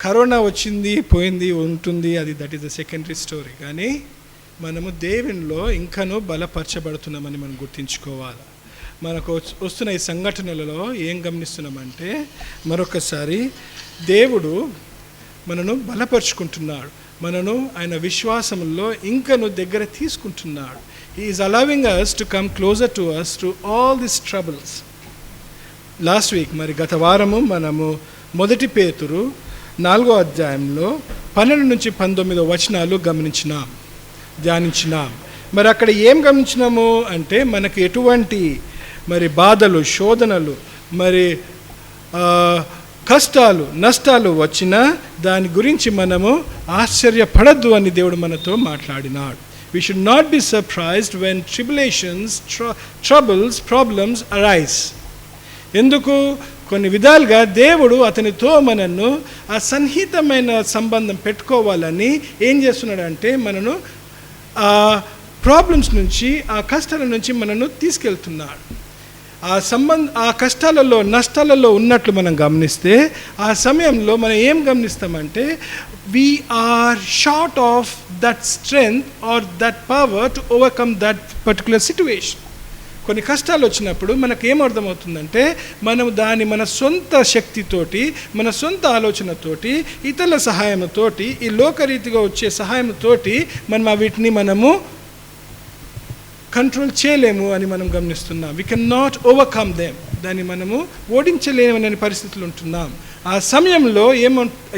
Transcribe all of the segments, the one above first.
Corona వచ్చింది పోయింది ఉంటుంది, అది that is the secondary story. కానీ మనము దేవునిలో ఇంకనూ బలపరచబడుతున్నామని మనం గుర్తించుకోవాలి. మనకు వస్తున్న ఈ సంఘటనలలో ఏం గమనిస్తున్నామంటే, మరొకసారి దేవుడు మనను బలపరుచుకుంటున్నాడు, మనను ఆయన విశ్వాసంలో ఇంకను దగ్గర తీసుకుంటున్నాడు. He is allowing us to come closer to us through all these troubles. Last week మరి గత వారము మనము 1 పేతురు 4వ అధ్యాయంలో 12 నుంచి 19 వచనాలు ధ్యానించినాం. మరి అక్కడ ఏం గమనించినాము అంటే, మనకి ఎటువంటి మరి బాధలు, శోధనలు, మరి కష్టాలు, నష్టాలు వచ్చినా దాని గురించి మనము ఆశ్చర్యపడద్దు అని దేవుడు మనతో మాట్లాడినాడు. We should not be surprised when tribulations, troubles, problems arise. ఎందుకు? కొన్ని విధాలుగా దేవుడు అతనితో మనను ఆ సన్నిహితమైన సంబంధం పెట్టుకోవాలని ఏం చేస్తున్నాడంటే, మనను ఆ ప్రాబ్లమ్స్ నుంచి, ఆ కష్టాల నుంచి మనను తీసుకెళ్తున్నాడు. ఆ కష్టాలలో, నష్టాలలో ఉన్నట్లు మనం గమనిస్తే, ఆ సమయంలో మనం ఏం గమనిస్తామంటే, we are short of that strength or that power to overcome that particular situation. కొన్ని కష్టాలు వచ్చినప్పుడు మనకు ఏమర్థమవుతుందంటే, మనం దాన్ని మన సొంత శక్తితోటి, మన సొంత ఆలోచనతోటి, ఇతరుల సహాయంతోటి, ఈ లోకరీతిగా వచ్చే సహాయంతోటి మనం వీటిని మనము కంట్రోల్ చేయలేము అని మనం గమనిస్తున్నాం. We can not overcome them, దాన్ని మనము ఓడించలేమనే పరిస్థితులు ఉంటున్నాం. ఆ సమయంలో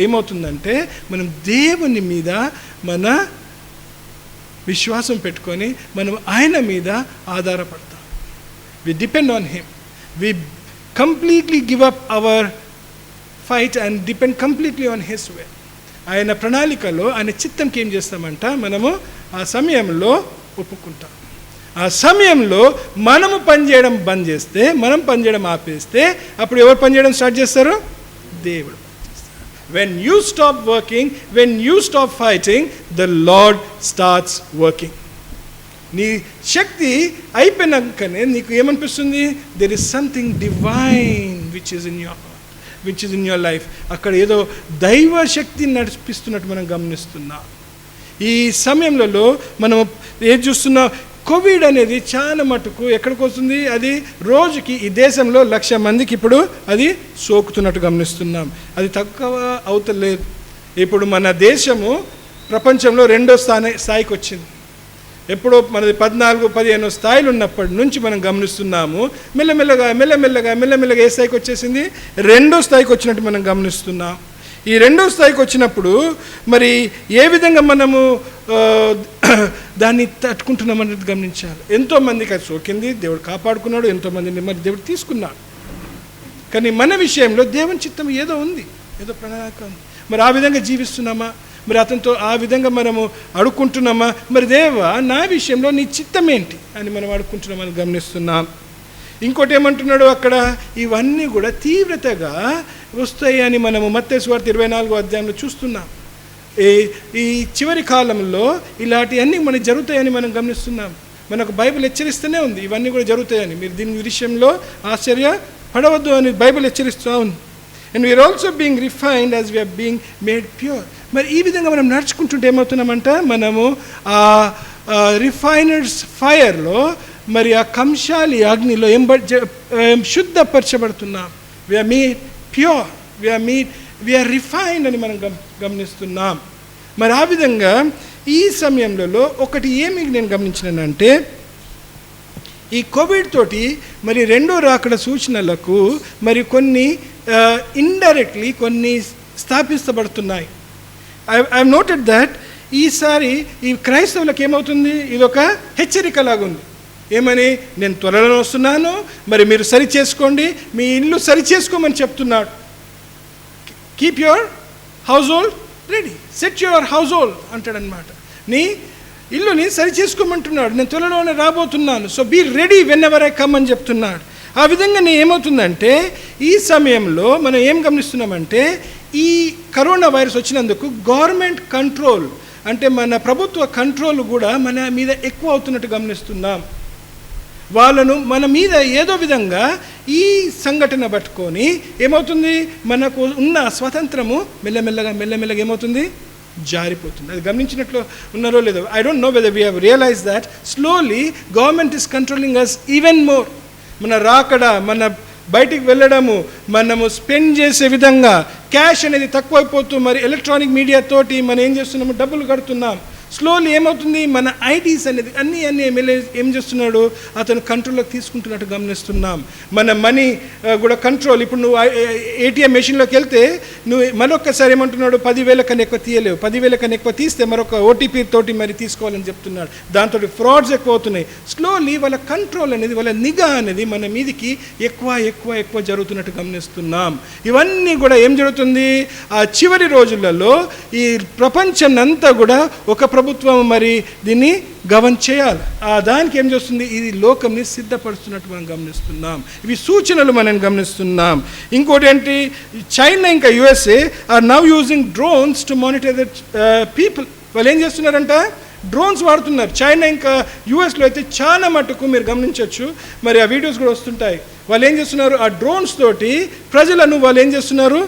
ఏమవుతుందంటే, మనం దేవుని మీద మన విశ్వాసం పెట్టుకొని మనం ఆయన మీద ఆధారపడతాం. We depend on him. We completely give up our fight and depend completely on his way. ఆయన ప్రణాళికలో, ఆయన చిత్తంకి ఏం చేస్తామంట, మనము ఆ సమయంలో ఒప్పుకుంటాం. ఆ సమయంలో మనము పనిచేయడం బంద్ చేస్తే, మనం పనిచేయడం ఆపేస్తే, అప్పుడు ఎవరు పనిచేయడం స్టార్ట్ చేస్తారు? దేవుడు. When you stop working, when you stop fighting, the Lord starts working. నీ శక్తి అయిపోయినాకనే నీకు ఏమనిపిస్తుంది? There is something divine which is in your life. అక్కడ ఏదో దైవ శక్తిని నడిపిస్తున్నట్టు మనం గమనిస్తున్నాం. ఈ సమయంలో మనం ఏం చూస్తున్నాం? కోవిడ్ అనేది చాలా మటుకు ఎక్కడికి వస్తుంది? అది రోజుకి ఈ దేశంలో 1,00,000 మందికి ఇప్పుడు అది సోకుతున్నట్టు గమనిస్తున్నాం. అది తక్కువ అవుతలేదు. ఇప్పుడు మన దేశము ప్రపంచంలో 2వ స్థాయికి వచ్చింది. ఎప్పుడో మనది 14-15 స్థాయిలు ఉన్నప్పటి నుంచి మనం గమనిస్తున్నాము, మెల్లమెల్లగా ఏ స్థాయికి వచ్చేసింది? 2వ స్థాయికి వచ్చినట్టు మనం గమనిస్తున్నాం. ఈ 2వ స్థాయికి వచ్చినప్పుడు మరి ఏ విధంగా మనము దాన్ని తట్టుకుంటున్నామన్నది గమనించాలి. ఎంతోమందికి అది సోకింది, దేవుడు కాపాడుకున్నాడు, ఎంతోమందిని మరి దేవుడు తీసుకున్నాడు. కానీ మన విషయంలో దేవుని చిత్తం ఏదో ఉంది, ఏదో ప్రణాళిక ఉంది. మరి ఆ విధంగా జీవిస్తున్నామా? మరి అతనితో ఆ విధంగా మనము అడుక్కుంటున్నామా? మరి దేవా, నా విషయంలో నీ చిత్తం ఏంటి అని మనం అడుక్కుంటున్నామని గమనిస్తున్నాం. ఇంకోటి ఏమంటున్నాడు అక్కడ? ఇవన్నీ కూడా తీవ్రతగా వస్తాయి అని మనము మత్తయి సువార్త 24వ అధ్యాయంలో చూస్తున్నాం. ఈ చివరి కాలంలో ఇలాంటివన్నీ మనకు జరుగుతాయని మనం గమనిస్తున్నాం. మనకు బైబిల్ హెచ్చరిస్తూనే ఉంది, ఇవన్నీ కూడా జరుగుతాయని. మీరు దీని విషయంలో ఆశ్చర్యపడవద్దు అని బైబిల్ హెచ్చరిస్తూ ఉంది. And we are also being refined as we are being made pure. మరి ఈ విధంగా మనం నడుచుకుంటుంటే ఏమవుతున్నామంట, మనము ఆ రిఫైనర్స్ ఫైర్లో, మరి ఆ కంశాలి అగ్నిలో శుద్ధపరచబడుతున్నాం. We are made pure, we are refined అని మనం గమనిస్తున్నాం. మరి ఆ విధంగా ఈ సమయంలో ఒకటి ఏమి నేను గమనించినానంటే, ఈ కోవిడ్ తోటి మరి 2వ రాకడ సూచనలకు మరి కొన్ని ఇండైరెక్ట్లీ కొన్ని స్థాపించబడుతున్నాయి. ఐ నోటెడ్ దట్ ఈసారి ఈ క్రైస్తవులకు ఏమవుతుంది? ఇది ఒక హెచ్చరిక లాగుంది. ఏమని? నేను త్వరలో వస్తున్నాను, మరి మీరు సరి చేసుకోండి, మీ ఇల్లు సరి చేసుకోమని చెప్తున్నాడు. Keep your house hold ready, set your house hold అంటాడనమాట. నీ ఇల్లుని సరి చేసుకోమంటున్నాడు. నేను త్వరలోనే రాబోతున్నాను, so be ready whenever I come అని చెప్తున్నాడు. ఆ విధంగా ఏమవుతుందంటే, ఈ సమయంలో మనం ఏం గమనిస్తున్నామంటే, ఈ కరోనా వైరస్ వచ్చినందుకు గవర్నమెంట్ కంట్రోల్, అంటే మన ప్రభుత్వ కంట్రోల్ కూడా మన మీద ఎక్కువ అవుతున్నట్టు గమనిస్తున్నాం. వాళ్ళను మన మీద ఏదో విధంగా ఈ సంఘటన పట్టుకొని ఏమవుతుంది, మనకు ఉన్న స్వతంత్రము మెల్లమెల్లగా ఏమవుతుంది, జారిపోతుంది. అది గమనించినట్లు ఉన్నారో లేదో, I don't know whether we have realize that slowly government is controlling us even more. మన రాకడ, మన బయటికి వెళ్ళడము, మనము స్పెండ్ చేసే విధంగా క్యాష్ అనేది తక్కువైపోతూ మరి ఎలక్ట్రానిక్ మీడియా తోటి మనం ఏం చేస్తున్నాము, డబ్బులు కడుతున్నాం. స్లోలీ ఏమవుతుంది, మన ఐడీస్ అనేది అన్నీ ఎమ్మెల్యే ఏం చేస్తున్నాడు, అతను కంట్రోల్లోకి తీసుకుంటున్నట్టు గమనిస్తున్నాం. మన మనీ కూడా కంట్రోల్. ఇప్పుడు నువ్వు ఏటీఎం మెషిన్లోకి వెళ్తే నువ్వు మరొకసారి ఏమంటున్నాడు, 10,000 కన్నా ఎక్కువ తీయలేవు, 10,000 కన్నా ఎక్కువ తీస్తే మరొక ఓటీపీ తోటి మరి తీసుకోవాలని చెప్తున్నాడు. దాంతో ఫ్రాడ్స్ ఎక్కువ అవుతున్నాయి. స్లోలీ వాళ్ళ కంట్రోల్ అనేది, వాళ్ళ నిఘా అనేది మన మీదికి ఎక్కువ జరుగుతున్నట్టు గమనిస్తున్నాం. ఇవన్నీ కూడా ఏం జరుగుతుంది, ఆ చివరి రోజులలో ఈ ప్రపంచాన్నంతా కూడా ఒక ప్రభుత్వం మరి దీన్ని గవర్న్ చేయాలి. దానికి ఏం చేస్తుంది, ఇది లోకంని సిద్ధపరుస్తున్నట్టు మనం గమనిస్తున్నాం. ఇవి సూచనలు మనం గమనిస్తున్నాం. ఇంకోటి ఏంటి, చైనా ఇంకా USA are now using drones to monitor the people. వాళ్ళు ఏం చేస్తున్నారంట, డ్రోన్స్ వాడుతున్నారు. చైనా ఇంకా యుఎస్లో అయితే చాలా మటుకు మీరు గమనించవచ్చు, మరి ఆ వీడియోస్ కూడా వస్తుంటాయి. వాళ్ళు ఏం చేస్తున్నారు, ఆ డ్రోన్స్ తోటి ప్రజలను వాళ్ళు ఏం చేస్తున్నారు,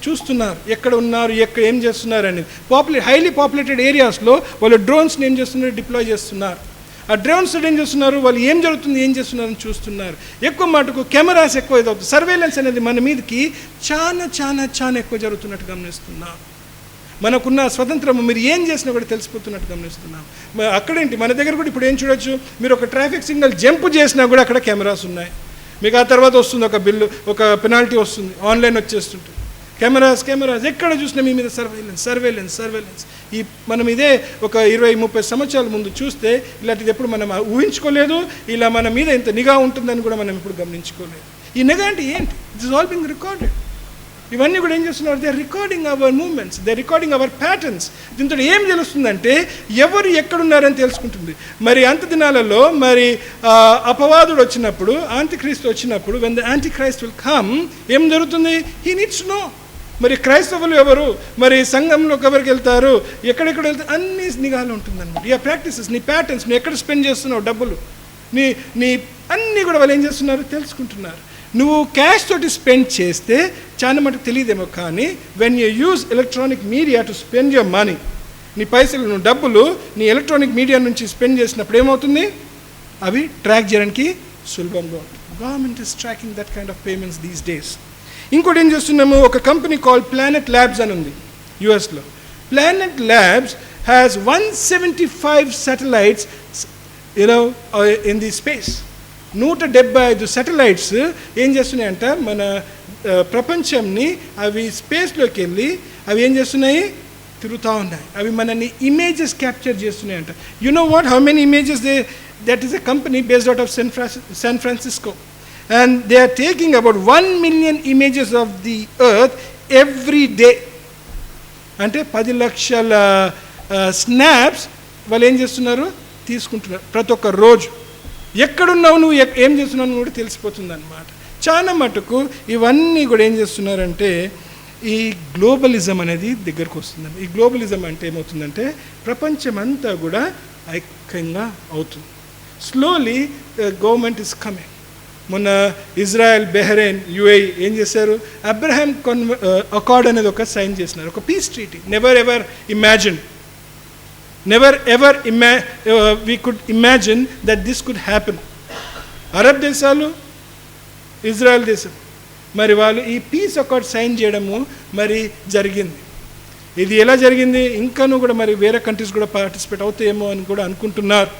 చూస్తున్నారు, ఎక్కడ ఉన్నారు, ఎక్కడ ఏం చేస్తున్నారు అనేది. హైలీ పాపులేటెడ్ ఏరియాస్లో వాళ్ళు డ్రోన్స్ని ఏం చేస్తున్నారు, డిప్లాయ్ చేస్తున్నారు. ఆ డ్రోన్స్ ఏం చేస్తున్నారు, వాళ్ళు ఏం జరుగుతుంది, ఏం చేస్తున్నారని చూస్తున్నారు. ఎక్కువ మటుకు కెమెరాస్ ఎక్కువ ఇదవుతుంది. సర్వేలెన్స్ అనేది మన మీదకి చాలా ఎక్కువ జరుగుతున్నట్టు గమనిస్తున్నాం. మనకున్న స్వతంత్రము మీరు ఏం చేసినా కూడా తెలిసిపోతున్నట్టు గమనిస్తున్నాం. అక్కడేంటి, మన దగ్గర కూడా ఇప్పుడు ఏం చూడొచ్చు, మీరు ఒక ట్రాఫిక్ సిగ్నల్ జంప్ చేసినా కూడా అక్కడ కెమెరాస్ ఉన్నాయి. మీకు ఆ తర్వాత వస్తుంది ఒక బిల్లు, ఒక పెనాల్టీ వస్తుంది, ఆన్లైన్ వచ్చేస్తుంటుంది. కెమెరాస్ ఎక్కడ చూసినా మీ మీద సర్వేలెన్స్. ఈ మనం ఇదే ఒక 20-30 సంవత్సరాల ముందు చూస్తే ఇలాంటిది ఎప్పుడు మనం ఊహించుకోలేదు. ఇలా మన మీద ఇంత నిఘా ఉంటుందని కూడా మనం ఇప్పుడు గమనించుకోలేదు. ఈ నిఘా అంటే ఏంటి, it is all being recorded. ఇవన్నీ కూడా ఏం చేస్తున్నారు, they are recording our movements, they are recording our patterns. దీంతో ఏం తెలుస్తుందంటే ఎవరు ఎక్కడున్నారని తెలుసుకుంటుంది. మరి అంత దినాలలో మరి అపవాదుడు వచ్చినప్పుడు, యాంటిక్రైస్ట్ వచ్చినప్పుడు, when the Antichrist will come, ఏం జరుగుతుంది, హీ నీడ్స్ టు నో. మరి క్రైస్తవులు ఎవరు, మరి సంఘంలోకి ఎవరికి వెళ్తారు, ఎక్కడెక్కడ వెళ్తారు, అన్ని నిఘాలు ఉంటుందన్నమాట. ఈ ప్రాక్టీసెస్, నీ ప్యాటర్న్స్, నువ్వు ఎక్కడ స్పెండ్ చేస్తున్నావు డబ్బులు, నీ అన్నీ కూడా వాళ్ళు ఏం చేస్తున్నారు, తెలుసుకుంటున్నారు. నువ్వు క్యాష్ తోటి స్పెండ్ చేస్తే చాలా మటుకు తెలియదేమో, కానీ when you use electronic media to spend your money, నీ పైసలు, నువ్వు డబ్బులు నీ ఎలక్ట్రానిక్ మీడియా నుంచి స్పెండ్ చేసినప్పుడు ఏమవుతుంది, అవి ట్రాక్ చేయడానికి సులభంగా ఉంటుంది. Government is tracking that kind of payments these days. ఇంకోటి ఏం చేస్తున్నాము, ఒక కంపెనీ కాల్ ప్లానెట్ ల్యాబ్స్ అని ఉంది యుఎస్లో. Planet labs has 175 satellites in the space. 175 satellites ఏం చేస్తున్నాయంట, మన ప్రపంచంని అవి స్పేస్లోకి వెళ్ళి అవి ఏం చేస్తున్నాయి, తిరుగుతూ ఉన్నాయి. అవి మనని ఇమేజెస్ క్యాప్చర్ చేస్తున్నాయంట. You know what, how many images that is a company based out of San Francisco. And they are taking about 1 million images of the earth every day. అంటే 10 లక్షల స్నాప్స్ వాళ్ళు ఏం చేస్తున్నారు, తీసుకుంటున్నారు ప్రతి ఒక్క రోజు. ఎక్కడున్నావు నువ్వు, ఏం చేస్తున్నావు కూడా తెలిసిపోతుంది అన్నమాట. చాలా మటుకు ఇవన్నీ కూడా ఏం చేస్తున్నారంటే, ఈ గ్లోబలిజం అనేది దగ్గరకు వస్తుందండి. ఈ గ్లోబలిజం అంటే ఏమవుతుందంటే, ప్రపంచమంతా కూడా ఐక్యంగా అవుతుంది. Slowly government is coming. మొన్న ఇజ్రాయెల్, బెహ్రెయిన్, యుఏఈ ఏం చేశారు, అబ్రహాం అకార్డ్ అనేది ఒక సైన్ చేసినారు, ఒక piece treaty. Never ever we could imagine that this could happen. Arab దేశాలు, ఇజ్రాయెల్ దేశం, మరి వాళ్ళు ఈ పీస్ అకార్డ్ సైన్ చేయడము మరి జరిగింది. ఇది ఎలా జరిగింది, ఇంకాను కూడా మరి వేరే కంట్రీస్ కూడా పార్టిసిపేట్ అవుతాయేమో అని కూడా అనుకుంటున్నారు.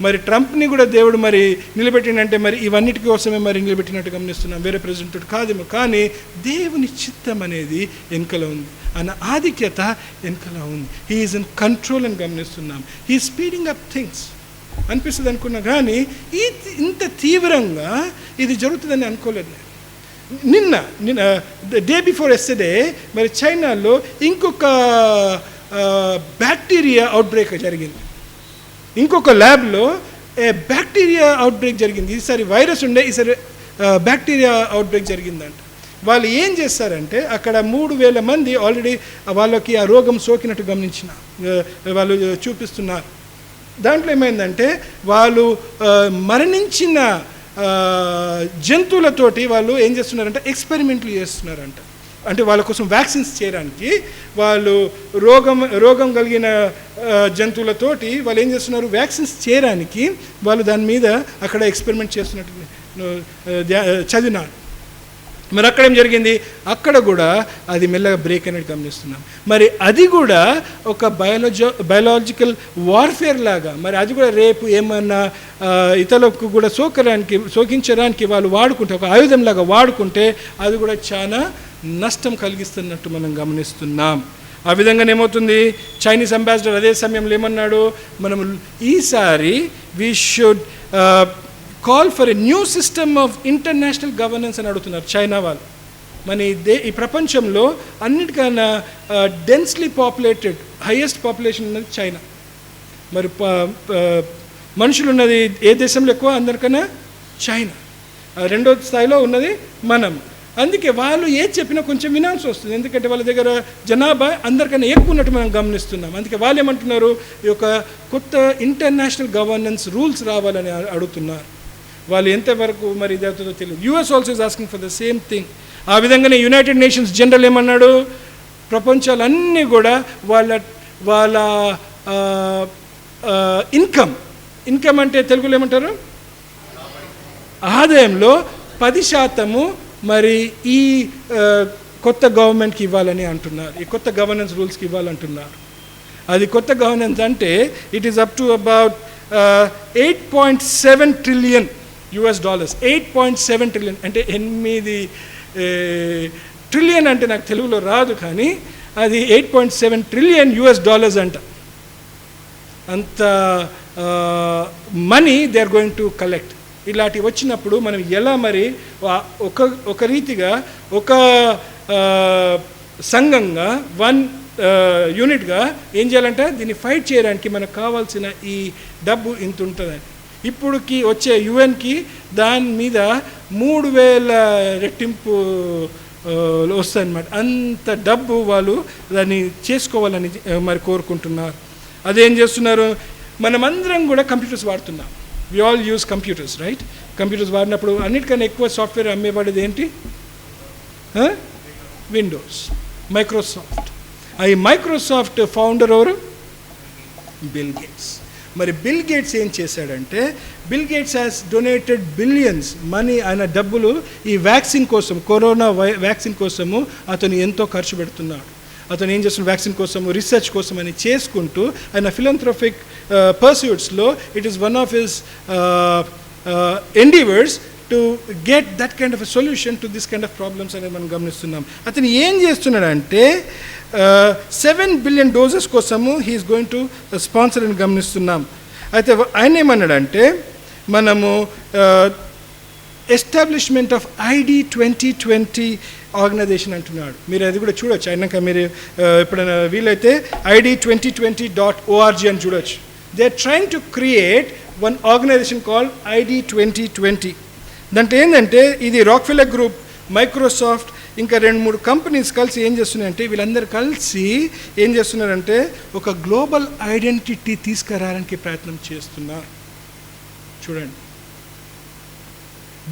మరి ట్రంప్ని కూడా దేవుడు మరి నిలబెట్టినంటే మరి ఇవన్నిటి కోసమే మరి నిలబెట్టినట్టు గమనిస్తున్నాం, వేరే ప్రెసిడెంట్ కాదేమో. కానీ దేవుని చిత్తం అనేది వెనుకలో ఉంది, ఆయన ఆధిక్యత వెనుకలో ఉంది. హీ ఈజ్ ఇన్ కంట్రోల్ అని గమనిస్తున్నాం. హీ స్పీడింగ్ అప్ థింగ్స్ అనిపిస్తుంది అనుకున్నా, కానీ ఇంత తీవ్రంగా ఇది జరుగుతుందని అనుకోలేదు. నిన్న డే బిఫోర్ ఎస్టర్డే మరి చైనాలో ఇంకొక బ్యాక్టీరియా అవుట్బ్రేక్ జరిగింది. ఇంకొక ల్యాబ్లో బ్యాక్టీరియా అవుట్బ్రేక్ జరిగింది. ఈసారి వైరస్ ఉండే, ఈసారి బ్యాక్టీరియా అవుట్బ్రేక్ జరిగిందంట. వాళ్ళు ఏం చేస్తారంటే, అక్కడ 3,000 మంది ఆల్రెడీ వాళ్ళకి ఆ రోగం సోకినట్టు గమనించిన వాళ్ళు చూపిస్తున్నారు. దాంట్లో ఏమైందంటే వాళ్ళు మరణించిన జంతువులతోటి వాళ్ళు ఏం చేస్తున్నారంటే ఎక్స్పెరిమెంట్లు చేస్తున్నారంట. అంటే వాళ్ళ కోసం వ్యాక్సిన్స్ చేయడానికి వాళ్ళు రోగం కలిగిన జంతువులతోటి వాళ్ళు ఏం చేస్తున్నారు, వ్యాక్సిన్స్ చేయడానికి వాళ్ళు దాని మీద అక్కడ ఎక్స్పెరిమెంట్ చేస్తున్నట్టు చదివినాను. మరి అక్కడ ఏం జరిగింది, అక్కడ కూడా అది మెల్లగా బ్రేక్ అనేది గమనిస్తున్నాం. మరి అది కూడా ఒక బయాలజికల్ వార్ఫేర్ లాగా, మరి అది కూడా రేపు ఏమన్నా ఇతరులకు కూడా సోకించడానికి వాళ్ళు వాడుకుంటే, ఒక ఆయుధంలాగా వాడుకుంటే అది కూడా చాలా నష్టం కలిగిస్తున్నట్టు మనం గమనిస్తున్నాం. ఆ విధంగానే ఏమవుతుంది, చైనీస్ అంబాసిడర్ అదే సమయంలో ఏమన్నాడు, మనం ఈసారి we should call for a new system of international governance అని అడుగుతున్నారు చైనా వాళ్ళు. మన ఈ ప్రపంచంలో అన్నిటికన్నా డెన్స్లీ పాపులేటెడ్ హైయెస్ట్ పాపులేషన్ ఉన్నది చైనా. మరి మనుషులు ఉన్నది ఏ దేశంలో ఎక్కువ, అందరికన్నా చైనా. రెండో స్థాయిలో ఉన్నది మనం. అందుకే వాళ్ళు ఏది చెప్పినా కొంచెం వినాల్సి వస్తుంది, ఎందుకంటే వాళ్ళ దగ్గర జనాభా అందరికన్నా ఎక్కువ ఉన్నట్టు మనం గమనిస్తున్నాం. అందుకే వాళ్ళు ఏమంటున్నారు, ఈ యొక్క కొత్త ఇంటర్నేషనల్ గవర్నెన్స్ రూల్స్ రావాలని అడుగుతున్నారు. వాళ్ళు ఎంతవరకు మరి ఇది అవుతుందో తెలియదు. US also is asking for the same thing. ఆ విధంగానే యునైటెడ్ నేషన్స్ జనరల్ ఏమన్నాడు, ప్రపంచాలన్నీ కూడా వాళ్ళ ఇన్కమ్ అంటే తెలుగులో ఏమంటారు, ఆదాయంలో 10% మరి ఈ కొత్త గవర్నమెంట్కి ఇవ్వాలని అంటున్నారు, ఈ కొత్త గవర్నెన్స్ రూల్స్కి ఇవ్వాలంటున్నారు. అది కొత్త గవర్నెన్స్ అంటే it is up to about $8.7 trillion. 8.7 trillion అంటే 8 ట్రిలియన్ అంటే నాకు తెలుగులో రాదు, కానీ అది $8.7 trillion అంట. అంత money they are going to collect. ఇలాంటివి వచ్చినప్పుడు మనం ఎలా మరి ఒక రీతిగా ఒక సంఘంగా యూనిట్గా ఏం చేయాలంటే దీన్ని ఫైట్ చేయడానికి మనకు కావాల్సిన ఈ డబ్బు ఇంత ఉంటుందని. ఇప్పుడుకి వచ్చే యుఎన్కి దాని మీద 3000 రెట్టింపు వస్తాయన్నమాట. అంత డబ్బు వాళ్ళు దాన్ని చేసుకోవాలని మరి కోరుకుంటున్నారు. అదేం చేస్తున్నారు, మనమందరం కూడా కంప్యూటర్స్ వాడుతున్నాం. We all use computers, right? కంప్యూటర్స్ వాడినప్పుడు అన్నిటికన్నా ఎక్కువ సాఫ్ట్వేర్ అమ్మేవాడేది ఏంటి, విండోస్, మైక్రోసాఫ్ట్. ఈ మైక్రోసాఫ్ట్ ఫౌండర్ ఎవరు, బిల్ గేట్స్. మరి బిల్ గేట్స్ ఏం చేశాడంటే, Bill Gates has donated billions money, ఆయన డబ్బులు ఈ వ్యాక్సిన్ కోసం, కరోనా వ్యాక్సిన్ కోసము అతను ఎంతో ఖర్చు పెడుతున్నాడు. అతను ఏం చేస్తున్నాడు, వ్యాక్సిన్ కోసము, రీసెర్చ్ కోసం అని చేసుకుంటూ ఆయన ఫిలంథ్రోపిక్ పర్స్యూట్స్లో it is one of his endeavours to get that kind of a solution to this kind of problems అనేది మనం గమనిస్తున్నాం. అతను ఏం చేస్తున్నాడంటే 7 billion doses కోసము హీఈస్ గోయింగ్ టు స్పాన్సర్ అని గమనిస్తున్నాం. అయితే ఆయన ఏమన్నాడంటే, మనము ఎస్టాబ్లిష్మెంట్ ఆఫ్ ID 2020 ఆర్గనైజేషన్ అంటున్నాడు. మీరు అది కూడా చూడొచ్చు, అయినాక మీరు ఎప్పుడైనా వీలైతే ID2020.org అని చూడొచ్చు. They are trying to create one organization called ID 2020. దాంట్లో ఏంటంటే ఇది రాక్ఫెల్లర్ గ్రూప్, మైక్రోసాఫ్ట్, ఇంకా 2-3 కంపెనీస్ కలిసి ఏం చేస్తున్నాయంటే, వీళ్ళందరూ కలిసి ఏం చేస్తున్నారంటే ఒక గ్లోబల్ ఐడెంటిటీ తీసుకురావడానికి ప్రయత్నం చేస్తున్నారు. చూడండి,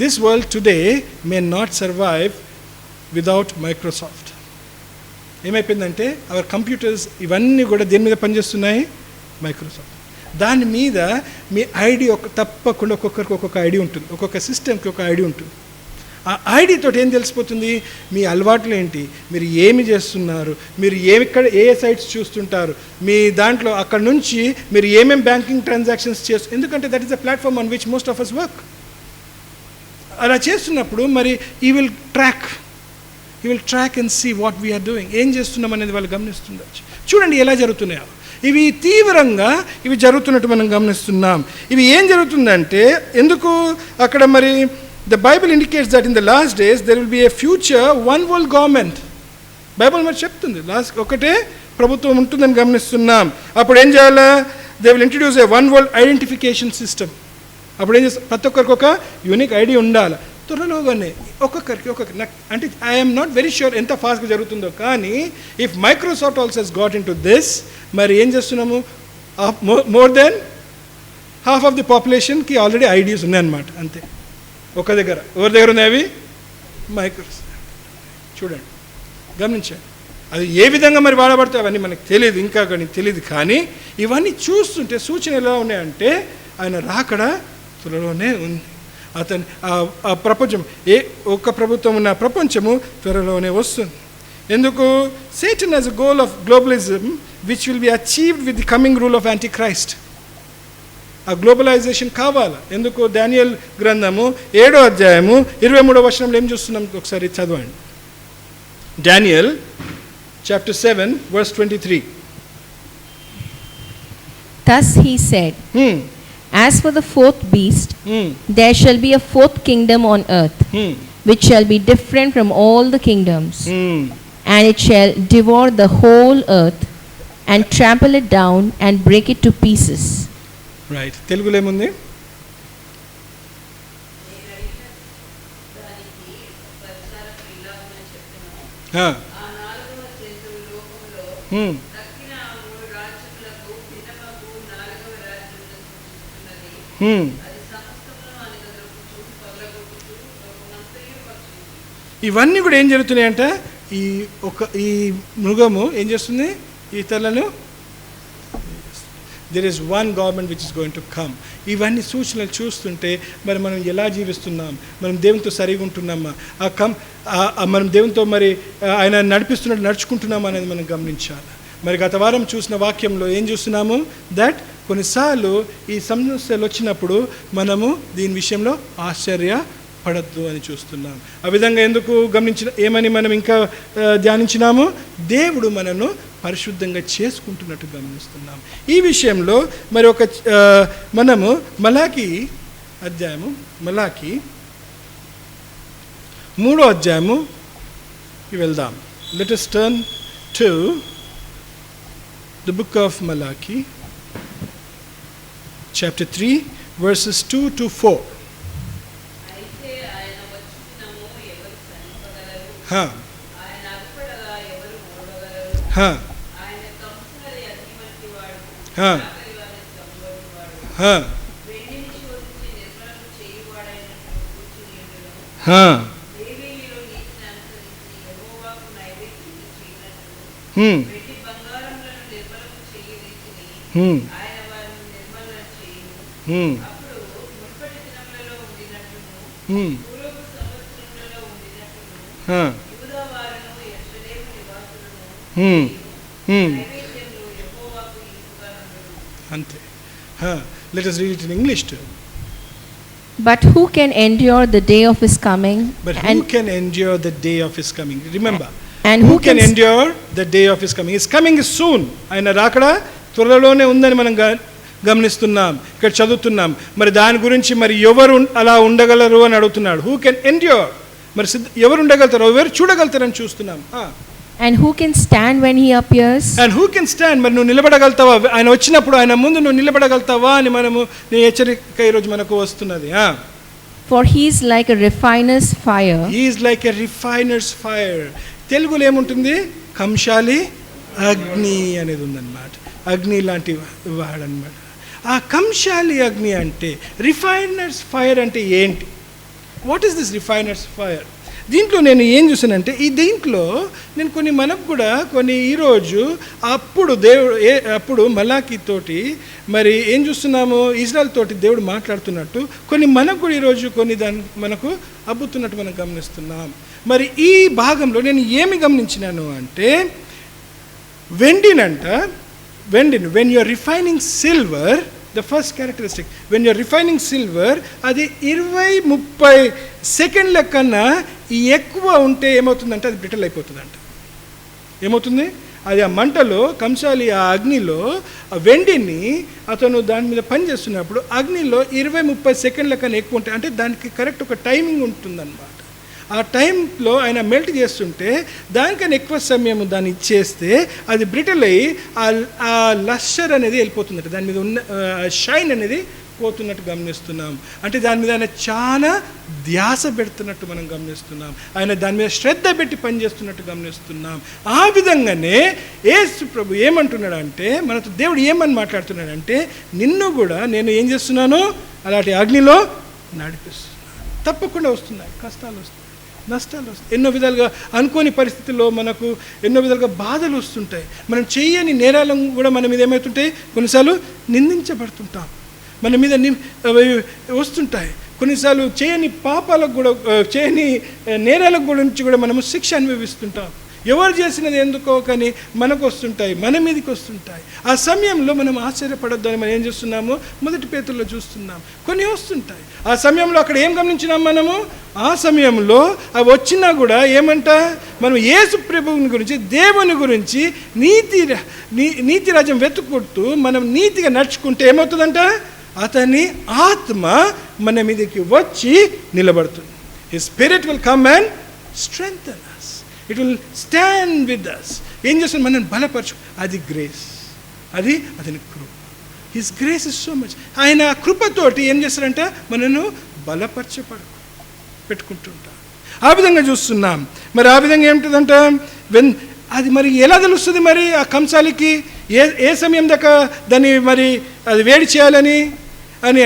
this world today may not survive without Microsoft. ఏమైపోయిందంటే అవర్ కంప్యూటర్స్ ఇవన్నీ కూడా దేని మీద పనిచేస్తున్నాయి, మైక్రోసాఫ్ట్. దాని మీద మీ ఐడి తప్పకుండా ఒక్కొక్కరికి ఒక్కొక్క ఐడి ఉంటుంది, ఒక్కొక్క సిస్టమ్కి ఒక ఐడి ఉంటుంది. ఆ ఐడితో ఏం తెలిసిపోతుంది, మీ అలవాట్లు ఏంటి, మీరు ఏమి చేస్తున్నారు, మీరు ఏ సైట్స్ చూస్తుంటారు, మీ దాంట్లో అక్కడ నుంచి మీరు ఏమేమి బ్యాంకింగ్ ట్రాన్సాక్షన్స్ చేస్తారు. ఎందుకంటే that is the platform on which most of us work. అలా చేస్తున్నప్పుడు మరి he will track and see what we are doing, ఏం చేస్తున్నాం అనేది వాళ్ళు గమనిస్తుండొచ్చు. చూడండి ఎలా జరుగుతున్నాయో, ఇవి తీవ్రంగా ఇవి జరుగుతున్నట్టు మనం గమనిస్తున్నాం. ఇవి ఏం జరుగుతుందంటే, ఎందుకు అక్కడ మరి the Bible indicates that in the last days there will be a future one world government. Bible మరి చెప్తుంది లాస్ట్ ఒకటే ప్రభుత్వం ఉంటుందని గమనిస్తున్నాం. అప్పుడు ఏం చేయాలా, they will introduce a one world identification system. అప్పుడు ఏం చేస్తారు, ప్రతి ఒక్కరికి ఒక యూనిక్ ఐడి ఉండాలి. త్వరలోగానే ఒక్కొక్కరికి అంటే ఐఎమ్ నాట్ వెరీ ష్యూర్ ఎంత ఫాస్ట్గా జరుగుతుందో, కానీ if Microsoft also has got in to this, మరి ఏం చేస్తున్నాము, more than half of the పాపులేషన్కి ఆల్రెడీ ఐడియాస్ ఉన్నాయన్నమాట. అంతే. ఒక దగ్గర ఎవరి దగ్గర ఉన్నాయి అవి? మైక్రోస్. చూడండి, గమనించండి. అది ఏ విధంగా మరి వాడబడతాయి అవన్నీ మనకు తెలియదు, ఇంకా కానీ తెలియదు. కానీ ఇవన్నీ చూస్తుంటే సూచన ఎలా ఉన్నాయంటే ఆయన రాకడ త్వరలోనే ఉంది. అతని ఆ ప్రపంచం ఒక్క ప్రభుత్వం ఉన్న ప్రపంచము త్వరలోనే వస్తుంది. ఎందుకు? Satan has a goal of globalism which will be achieved with the coming rule of Antichrist. ఆ గ్లోబలైజేషన్ కావాలి. ఎందుకు? దానియేలు గ్రంథము 7వ అధ్యాయము 23వ వచనంలో ఏం చూస్తున్నాం ఒకసారి చదవండి. Daniel chapter 7 verse 23. Thus he said, As for the fourth beast, there shall be a fourth kingdom on earth, which shall be different from all the kingdoms, and it shall devour the whole earth, and trample it down, and break it to pieces. Right. Telugulo emundi? ఇవన్నీ కూడా ఏం జరుగుతున్నాయంట? ఈ మృగము ఏం చేస్తుంది? ఈ తలను there is one government which is going to come. ఇవన్నీ సూచనలు చూస్తుంటే మరి మనం ఎలా జీవిస్తున్నాం, మనం దేవునితో సరిగా ఉంటున్నామా, మనం దేవునితో మరి ఆయన నడిపిస్తున్నట్టు నడుచుకుంటున్నామా అనేది మనం గమనించాలి. మరి గత వారం చూసిన వాక్యంలో ఏం చూస్తున్నాము? దట్ కొన్నిసార్లు ఈ సమస్యలు వచ్చినప్పుడు మనము దీని విషయంలో ఆశ్చర్యపడద్దు అని చూస్తున్నాం. ఆ విధంగా ఎందుకు ఏమని మనం ఇంకా ధ్యానించినాము? దేవుడు మనను పరిశుద్ధంగా చేసుకుంటున్నట్టు గమనిస్తున్నాం. ఈ విషయంలో మరి మనము మలాకి 3వ అధ్యాయముకి వెళ్దాం. Let us turn to the book of Malachi, chapter 3 verses 2 to 4. అంతే. Let us read it in English too. But who can endure the day of his coming? But who can endure the day of his coming? Remember, and who can endure the day of his coming? His coming is soon. ఆయన రాకడ త్వరలోనే ఉందని మనం గమనిస్తున్నాం, ఇక్కడ చదువుతున్నాం. మరి దాని గురించి మరి ఎవరు అలా ఉండగలరు అని అడుగుతున్నాడు. హూ కెన్ ఎండ్యూర్, మరి ఎవరు ఉండగలుగుతారు, ఎవరు చూడగలుగుతారని చూస్తున్నాం. And who can stand when he appears? And who can stand, మరి నువ్వు నిలబడగలుగుతావా, ఆయన వచ్చినప్పుడు ఆయన ముందు నువ్వు నిలబడగలుగుతావా అని మనము హెచ్చరిక ఈరోజు మనకు వస్తున్నది. For he is like a refiner's fire. He is like a refiner's fire. తెలుగులో ఏముంటుంది? కంశాలి అగ్ని అనేది ఉందన్నమాట. అగ్ని లాంటి వాడనమాట. ఆ కంశాలి అగ్ని అంటే, రిఫైనర్స్ ఫైర్ అంటే ఏంటి? What is this refiners fire? దీంట్లో నేను ఏం చూసానంటే, దీంట్లో నేను మనకు కూడా ఈరోజు అప్పుడు మలాకి తోటి మరి ఏం చూస్తున్నాము, ఇజ్రాయెల్ తోటి దేవుడు మాట్లాడుతున్నట్టు మనకు కూడా ఈరోజు మనకు అబ్బుతున్నట్టు మనం గమనిస్తున్నాం. మరి ఈ భాగంలో నేను ఏమి గమనించినాను అంటే, వెండిని when you are refining silver, the first characteristic, when you are refining silver, అది 20-30 సెకండ్ల కన్నా ఎక్కువ ఉంటే ఏమవుతుందంటే అది బ్రిటల్ అయిపోతుందంట. ఏమవుతుంది? అది ఆ మంటలో కంసాలి ఆ అగ్నిలో ఆ వెండిని అతను దాని మీద పని చేస్తున్నప్పుడు అగ్నిలో 20-30 సెకండ్ల కన్నా ఎక్కువ ఉంటాయి. అంటే దానికి కరెక్ట్ ఒక టైమింగ్ ఉంటుందన్నమాట. ఆ టైంలో ఆయన మెల్ట్ చేస్తుంటే దానికన్నా ఎక్కువ సమయం దాన్ని ఇచ్చేస్తే అది బ్రిటల్ అయ్యి ఆ లస్టర్ అనేది వెళ్ళిపోతుందట, దాని మీద ఉన్న షైన్ అనేది పోతున్నట్టు గమనిస్తున్నాం. అంటే దాని మీద ఆయన చాలా ధ్యాస పెడుతున్నట్టు మనం గమనిస్తున్నాం. ఆయన దాని మీద శ్రద్ధ పెట్టి పనిచేస్తున్నట్టు గమనిస్తున్నాం. ఆ విధంగానే యేసు ప్రభు ఏమంటున్నాడంటే, మనతో దేవుడు ఏమని మాట్లాడుతున్నాడంటే, నిన్ను కూడా నేను ఏం చేస్తున్నాను, అలాంటి అగ్నిలో నడిపిస్తున్నాను. తప్పకుండా వస్తున్నాయి కష్టాలు, వస్తాయి నష్టాలు వస్తాయి, ఎన్నో విధాలుగా అనుకోని పరిస్థితుల్లో మనకు ఎన్నో విధాలుగా బాధలు వస్తుంటాయి. మనం చేయని నేరాలను కూడా మన మీద ఏమవుతుంటాయి, కొన్నిసార్లు నిందించబడుతుంటాం, మన మీద వస్తుంటాయి. కొన్నిసార్లు చేయని పాపాలకు కూడా, చేయని నేరాలకు గురించి కూడా మనము శిక్ష అనుభవిస్తుంటాం. ఎవరు చేసినది ఎందుకో కానీ మనకు వస్తుంటాయి, మన మీదకి వస్తుంటాయి. ఆ సమయంలో మనం ఆశ్చర్యపడొద్దు అని మనం ఏం చేస్తున్నాము, మొదటి పేతుల్లో చూస్తున్నాం. కొన్ని వస్తుంటాయి. ఆ సమయంలో అక్కడ ఏం గమనించినాం మనము, ఆ సమయంలో అవి వచ్చినా కూడా ఏమంట, మనం యేసు ప్రభువుని గురించి, దేవుని గురించి, నీతి రాజ్యం వెతుక్కుంటూ మనం నీతిగా నడుచుకుంటే ఏమవుతుందంట, అతని ఆత్మ మన మీదకి వచ్చి నిలబడుతుంది. His spirit will come and strengthen us. It will stand with us. ఏం చేస్తుంది, మనల్ని బలపరచు. అది గ్రేస్, అది అతని కృప. His grace is so much. ఆయన కృపతోటి ఏం చేస్తారంటే మనను పెట్టుకుంటుంటాం. ఆ విధంగా చూస్తున్నాం. మరి ఆ విధంగా ఏమిటంట, అది మరి ఎలా తెలుస్తుంది మరి ఆ కంసాలికి ఏ సమయం దాకా దాన్ని మరి అది వేడి చేయాలని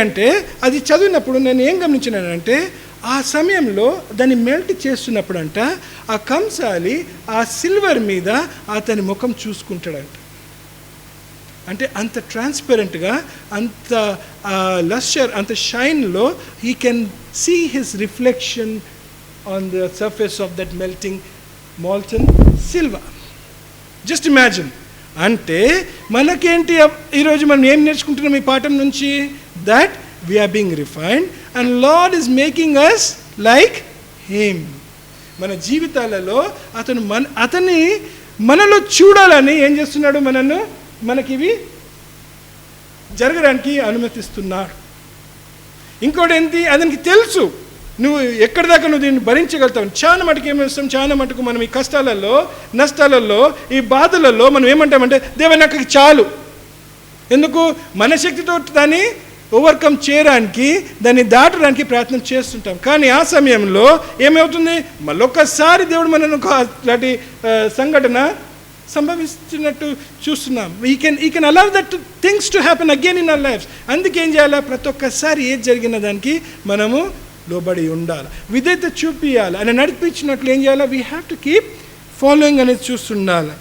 అంటే, అది చదివినప్పుడు నేను ఏం గమనించినానంటే, ఆ సమయంలో దాన్ని మెల్ట్ చేస్తున్నప్పుడు అంట ఆ కంసాలి ఆ సిల్వర్ మీద అతని ముఖం చూసుకుంటాడంట. అంటే అంత ట్రాన్స్పరెంట్గా, అంత లస్చర్, అంత షైన్లో he can see his reflection on the surface of that melting molten silver. Just imagine. అంటే మనకేంటి ఈరోజు మనం ఏం నేర్చుకుంటున్నాం ఈ పాఠం నుంచి, that we are being refined and Lord is making us like him. మన జీవితాలలో అతన్ని మనలో చూడాలని ఏం చేస్తున్నాడు, మనకివి జరగడానికి అనుమతిస్తున్నాడు. ఇంకోటి ఏంటి, అతనికి తెలుసు నువ్వు ఎక్కడి దాకా నువ్వు దీన్ని భరించగలుగుతావు. చాలా మటుకు ఏమిస్తాం, చాలా మటుకు మనం ఈ కష్టాలలో, నష్టాలలో, ఈ బాధలలో మనం ఏమంటామంటే, దేవా నాకు చాలు. ఎందుకు, మన శక్తితో దాన్ని ఓవర్కమ్ చేయడానికి, దాన్ని దాటడానికి ప్రయత్నం చేస్తుంటాం. కానీ ఆ సమయంలో ఏమవుతుంది, మళ్ళొక్కసారి దేవుడు మనను అలాంటి సంఘటన సంభవిస్తున్నట్టు చూస్తున్నాం. He can allow that things to happen again in our lifes. అందుకే ఏం చేయాలి, ప్రతి ఒక్కసారి ఏది జరిగిన దానికి మనము లోబడి ఉండాలి, విధేయత చూపియాలి. ఆయన నడిపించినట్లు ఏం చేయాలి, we have to keep following అనేది చూస్తుండాలి.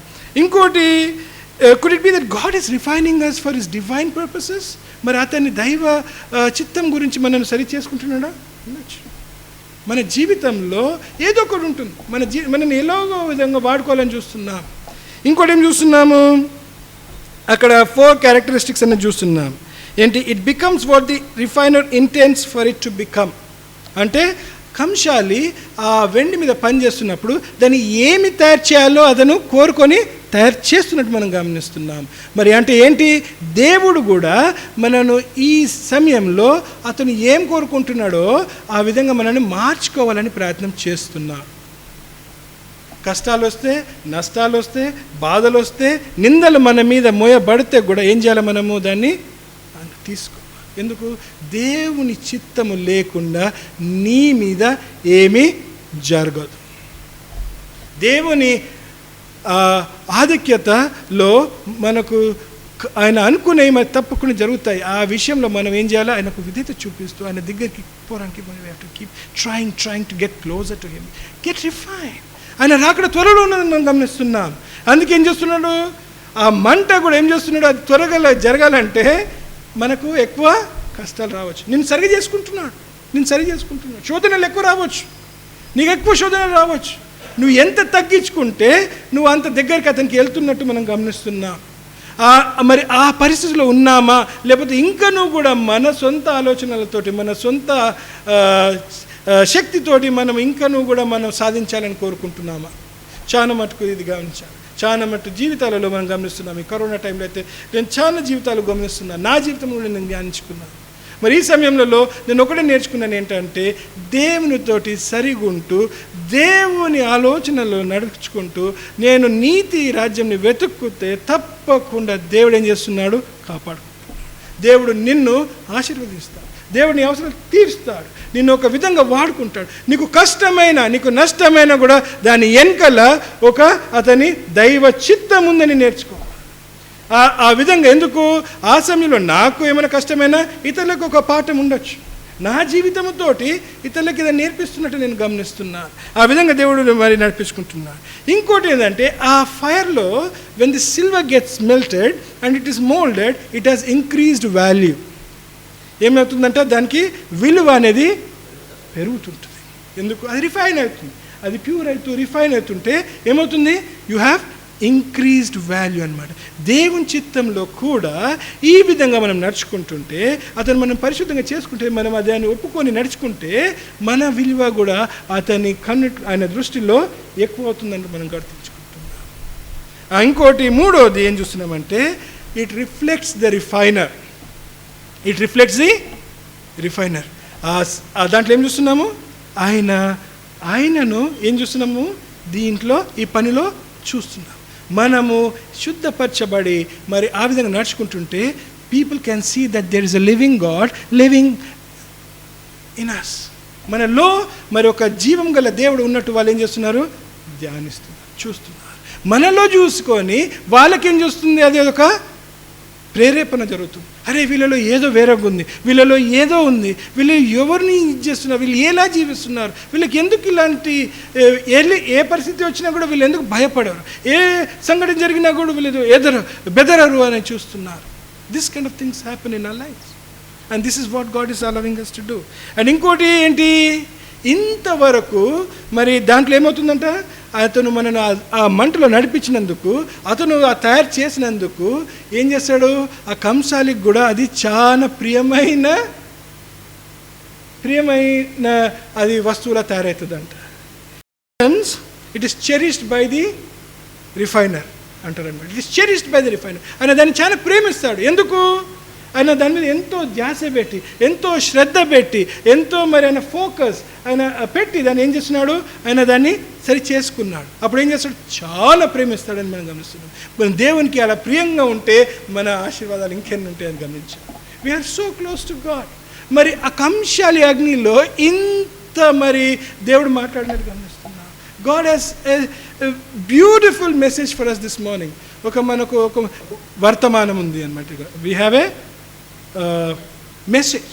ఇంకోటి, could it be that God is refining us for his divine purposes? మరి అతని దైవ చిత్తం గురించి మనం సరి చేసుకుంటున్నాడా? మన జీవితంలో ఏదో ఒకటి ఉంటుంది, మనని ఎలాగో విధంగా వాడుకోవాలని చూస్తున్నాం. ఇంకోటి ఏం చూస్తున్నాము, అక్కడ 4 క్యారెక్టరిస్టిక్స్ అనేది చూస్తున్నాం. ఏంటి, it becomes what the refiner intense for it to become. అంటే కంశాలి ఆ వెండి మీద పనిచేస్తున్నప్పుడు దాన్ని ఏమి తయారు చేయాలో అతను కోరుకొని తయారు చేస్తున్నట్టు మనం గమనిస్తున్నాం. మరి అంటే ఏంటి, దేవుడు కూడా మనను ఈ సమయంలో అతను ఏం కోరుకుంటున్నాడో ఆ విధంగా మనల్ని మార్చుకోవాలని ప్రయత్నం చేస్తున్నాడు. కష్టాలు వస్తే, నష్టాలు వస్తే, బాధలు వస్తే, నిందలు మన మీద మోయబడితే కూడా ఏం చేయాలి, మనము దాన్ని తీసుకో. ఎందుకు, దేవుని చిత్తము లేకుండా నీ మీద ఏమీ జరగదు. దేవుని ఆధిక్యతలో మనకు ఆయన అనుకునేవి మరి తప్పకుండా జరుగుతాయి. ఆ విషయంలో మనం ఏం చేయాలి, ఆయనకు విధేయత చూపిస్తూ ఆయన దగ్గరికి పోవడానికి మనం have to keep trying to get closer to him, get refine. ఆయన రాకడ త్వరలో ఉన్నదని మనం గమనిస్తున్నాం. అందుకే ఏం చేస్తున్నాడు, ఆ మంట కూడా ఏం చేస్తున్నాడు, అది త్వరగా జరగాలంటే మనకు ఎక్కువ కష్టాలు రావచ్చు. నేను సరిగా చేసుకుంటున్నాడు, శోధనలు ఎక్కువ రావచ్చు, నీకు ఎక్కువ శోధనలు రావచ్చు. నువ్వు ఎంత తగ్గించుకుంటే నువ్వు అంత దగ్గరికి అతనికి వెళ్తున్నట్టు మనం గమనిస్తున్నాం. మరి ఆ పరిస్థితిలో ఉన్నామా, లేకపోతే ఇంకా నువ్వు కూడా మన సొంత ఆలోచనలతోటి, మన సొంత శక్తితోటి మనం ఇంకా నువ్వు కూడా మనం సాధించాలని కోరుకుంటున్నామా? చాలా మటుకు ఇది గమనించాలి. చాలా మటుకు జీవితాలలో మనం గమనిస్తున్నాం. ఈ కరోనా టైంలో అయితే నేను చాలా జీవితాలు గమనిస్తున్నాను, నా జీవితం కూడా నేను ధ్యానించుకున్నాను. మరి ఈ సమయంలో నేను ఒకటే నేర్చుకున్నాను, ఏంటంటే దేవునితోటి సరిగుంటూ దేవుని ఆలోచనలో నడుచుకుంటూ నేను నీతి రాజ్యంని వెతుక్కుంటే తప్పకుండా దేవుడు ఏం చేస్తున్నాడు, కాపాడుకుంటున్నాడు. దేవుడు నిన్ను ఆశీర్వదిస్తాడు, దేవుడు నీ అవసరం తీరుస్తాడు, నిన్ను ఒక విధంగా వాడుకుంటాడు. నీకు కష్టమైన, నీకు నష్టమైన కూడా దాని వెనకల ఒక అతని దైవ చిత్తం ఉందని నేర్చుకోవాలి. ఆ విధంగా ఎందుకు ఆ సమయంలో నాకు ఏమైనా కష్టమైనా ఇతరులకు ఒక పాఠం ఉండొచ్చు, నా జీవితంతోటి ఇతరులకు ఇది నేర్పిస్తున్నట్టు నేను గమనిస్తున్నాను. ఆ విధంగా దేవుడు మరి నడిపించుకుంటున్నాడు. ఇంకోటి ఏంటంటే ఆ ఫైర్లో when the silver gets melted and it is moulded, it has increased value. ఏమవుతుందంటే దానికి విలువ అనేది పెరుగుతుంటుంది. ఎందుకు? అది రిఫైన్ అవుతుంది, అది ప్యూర్ అవుతూ రిఫైన్ అవుతుంటే ఏమవుతుంది? యూ హ్యావ్ ఇంక్రీజ్డ్ వాల్యూ అన్నమాట. దేవుని చిత్తంలో కూడా ఈ విధంగా మనం నడుచుకుంటుంటే, అతను మనం పరిశుద్ధంగా చేసుకుంటే, మనం దాన్ని ఒప్పుకొని నడుచుకుంటే మన విలువ కూడా అతని ఆయన దృష్టిలో ఎక్కువ అవుతుందని మనం గుర్తించుకుంటున్నాం. ఇంకోటి మూడోది ఏం చూస్తున్నామంటే it reflects the refiner. It reflects the refiner. దాంట్లో ఏం చూస్తున్నాము? ఆయనను ఏం చూస్తున్నాము? దీంట్లో ఈ పనిలో చూస్తున్నాం. మనము శుద్ధపరచబడి మరి ఆ విధంగా నడుచుకుంటుంటే people can see that there is a living God living in us. మనలో మరి ఒక జీవం గల దేవుడు ఉన్నట్టు వాళ్ళు ఏం చేస్తున్నారు? ధ్యానిస్తున్నారు, చూస్తున్నారు. మనలో చూసుకొని వాళ్ళకేం చూస్తుంది? అది ఒక ప్రేరేపణ జరుగుతుంది. అరే వీళ్ళలో ఏదో వేరొక ఉంది, వీళ్ళలో ఏదో ఉంది, వీళ్ళు ఎవరిని చేస్తున్నారు, వీళ్ళు ఎలా జీవిస్తున్నారు, వీళ్ళకి ఎందుకు ఇలాంటి ఏ పరిస్థితి వచ్చినా కూడా వీళ్ళు ఎందుకు భయపడరు, ఏ సంఘటన జరిగినా కూడా వీళ్ళు బెదరరు అని చూస్తున్నారు. This kind of things happen in our lifes and this is what God is allowing us to do. And ఇంకోటి ఏంటి? ఇంతవరకు మరి దాంట్లో ఏమవుతుందంట, అతను మనను ఆ మంటలో నడిపించినందుకు, అతను ఆ తయారు చేసినందుకు ఏం చేస్తాడు? ఆ కంసాలికి కూడా అది చాలా ప్రియమైన అది వస్తువులా తయారవుతుందంట. It is cherished by the refiner అంటారనమాట. It is cherished by the refiner. ఆయన దాన్ని చాలా ప్రేమిస్తాడు. ఎందుకు? ఆయన దాని మీద ఎంతో ధ్యాస పెట్టి, ఎంతో శ్రద్ధ పెట్టి, ఎంతో మరి ఆయన ఫోకస్ ఆయన పెట్టి దాన్ని ఏం చేస్తున్నాడు? ఆయన దాన్ని సరి చేసుకున్నాడు. అప్పుడు ఏం చేస్తాడు? చాలా ప్రేమిస్తాడని మనం గమనిస్తున్నాం. మనం దేవునికి అలా ప్రియంగా ఉంటే మన ఆశీర్వాదాలు ఇంకెన్ని ఉంటాయని గమనించాం. We are so close to God. మరి ఆ కంశాలి అగ్నిలో ఇంత మరి దేవుడు మాట్లాడినట్టు గమనిస్తున్నాం. God has a beautiful message for us this morning. మనకు ఒక వర్తమానం ఉంది అన్నమాట. We have a message.